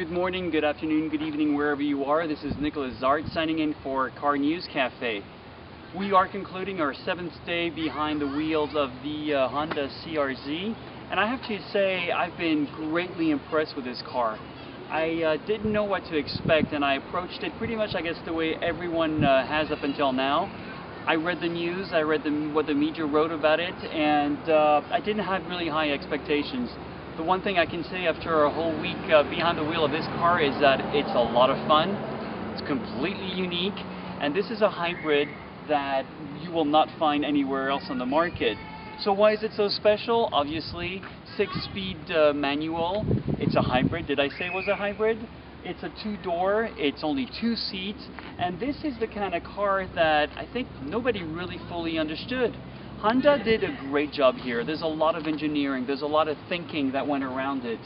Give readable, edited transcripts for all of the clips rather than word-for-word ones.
Good morning, good afternoon, good evening, wherever you are. This is Nicholas Zart signing in for Car News Cafe. We are concluding our 7th day behind the wheels of the Honda CR-Z, and I have to say I've been greatly impressed with this car. I didn't know what to expect, and I approached it pretty much, I guess, the way everyone has up until now. I read the news, I read what the media wrote about it, and I didn't have really high expectations. The one thing I can say after a whole week behind the wheel of this car is that it's a lot of fun. It's completely unique, and this is a hybrid that you will not find anywhere else on the market. So why is it so special? Obviously, 6-speed manual. It's a hybrid. Did I say it was a hybrid? It's a 2-door, it's only 2 seats, and this is the kind of car that I think nobody really fully understood. Honda did a great job here. There's a lot of engineering, there's a lot of thinking that went around it.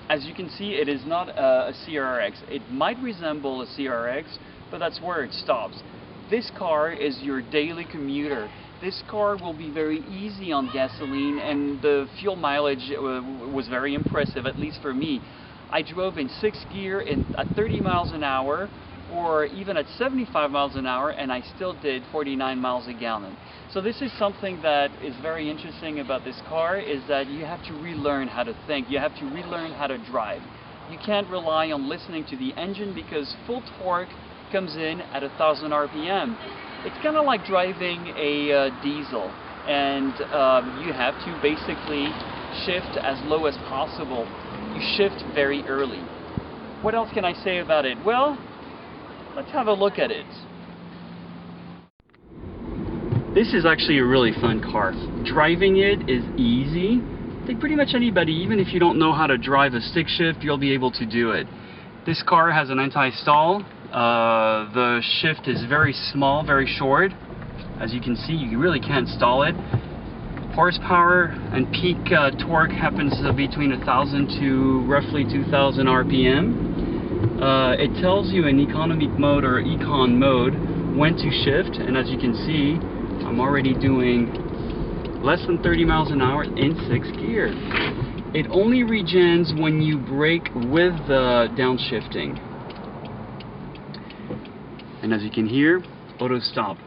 As you can see, it is not a CRX. It might resemble a CRX, but that's where it stops. This car is your daily commuter. This car will be very easy on gasoline, and the fuel mileage was very impressive, at least for me. I drove in 6th gear at 30 miles an hour, or even at 75 miles an hour, and I still did 49 miles a gallon. So this is something that is very interesting about this car, is that you have to relearn how to think, you have to relearn how to drive. You can't rely on listening to the engine because full torque comes in at 1,000 RPM. It's kind of like driving a diesel, and you have to basically shift as low as possible. You shift very early. What else can I say about it? Well, let's have a look at it. This is actually a really fun car. Driving it is easy. I think pretty much anybody, even if you don't know how to drive a stick shift, you'll be able to do it. This car has an anti-stall. The shift is very small, very short. As you can see, you really can't stall it. Horsepower and peak torque happens between 1,000 to roughly 2,000 RPM. It tells you in economic mode or econ mode when to shift, and as you can see, I'm already doing less than 30 miles an hour in 6th gear. It only regens when you brake with the downshifting. And as you can hear, auto stop.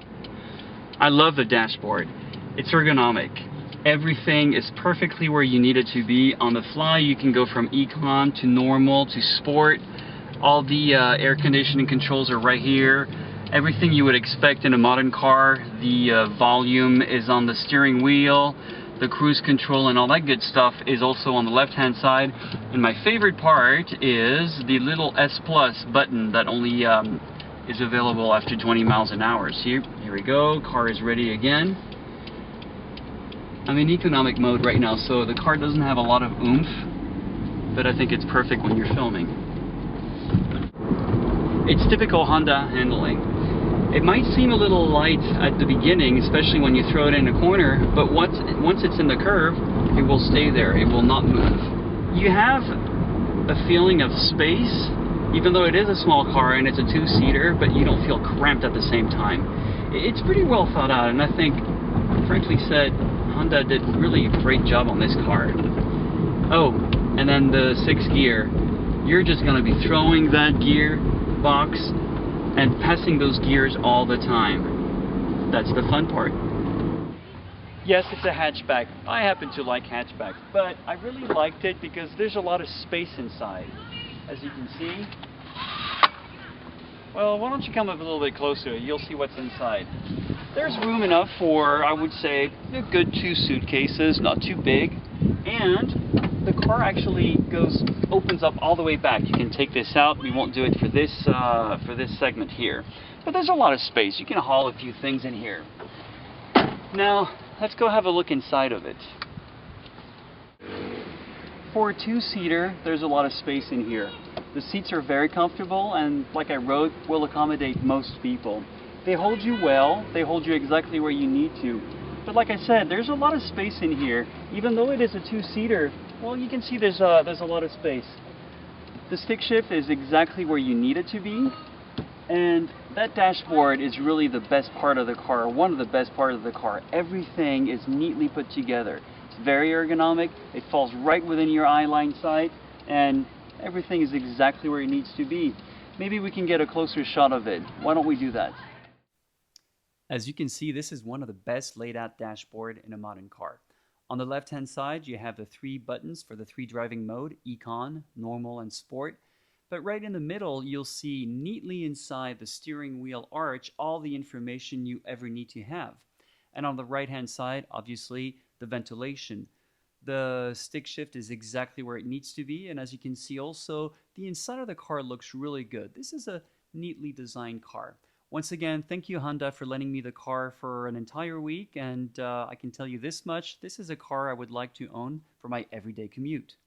I love the dashboard. It's ergonomic. Everything is perfectly where you need it to be. On the fly, you can go from econ to normal to sport. All the air conditioning controls are right here. Everything you would expect in a modern car. The volume is on the steering wheel. The cruise control and all that good stuff is also on the left-hand side. And my favorite part is the little S Plus button that only is available after 20 miles an hour. So here we go. Car is ready again. I'm in economic mode right now, so the car doesn't have a lot of oomph, but I think it's perfect when you're filming. It's typical Honda handling. It might seem a little light at the beginning, especially when you throw it in a corner, but once it's in the curve, it will stay there. It will not move. You have a feeling of space, even though it is a small car and it's a 2-seater, but you don't feel cramped at the same time. It's pretty well thought out, and I think, frankly said, Honda did really a great job on this car. Oh, and then the 6th gear. You're just going to be throwing that gear box and passing those gears all the time. That's the fun part. Yes, it's a hatchback. I happen to like hatchbacks, but I really liked it because there's a lot of space inside. As you can see. Well, why don't you come up a little bit closer? You'll see what's inside. There's room enough for, I would say, a good 2 suitcases, not too big. And the car actually opens up all the way back. You can take this out. We won't do it for this segment here. But there's a lot of space. You can haul a few things in here. Now, let's go have a look inside of it. For a 2-seater, there's a lot of space in here. The seats are very comfortable, and like I wrote, will accommodate most people. They hold you well, they hold you exactly where you need to. But like I said, there's a lot of space in here. Even though it is a 2-seater, well, you can see there's a lot of space. The stick shift is exactly where you need it to be. And that dashboard is really the best part of the car, one of the best parts of the car. Everything is neatly put together. It's very ergonomic, it falls right within your eye line sight, and Everything is exactly where it needs to be. Maybe we can get a closer shot of it. Why don't we do that? As you can see, this is one of the best laid out dashboard in a modern car. On the left hand side, you have the three buttons for the three driving mode, Econ, Normal, and Sport. But right in the middle, you'll see neatly inside the steering wheel arch all the information you ever need to have. And on the right hand side, obviously, the ventilation. The stick shift is exactly where it needs to be, and as you can see also, the inside of the car looks really good. This is a neatly designed car. Once again, thank you Honda for lending me the car for an entire week, and I can tell you this much, this is a car I would like to own for my everyday commute.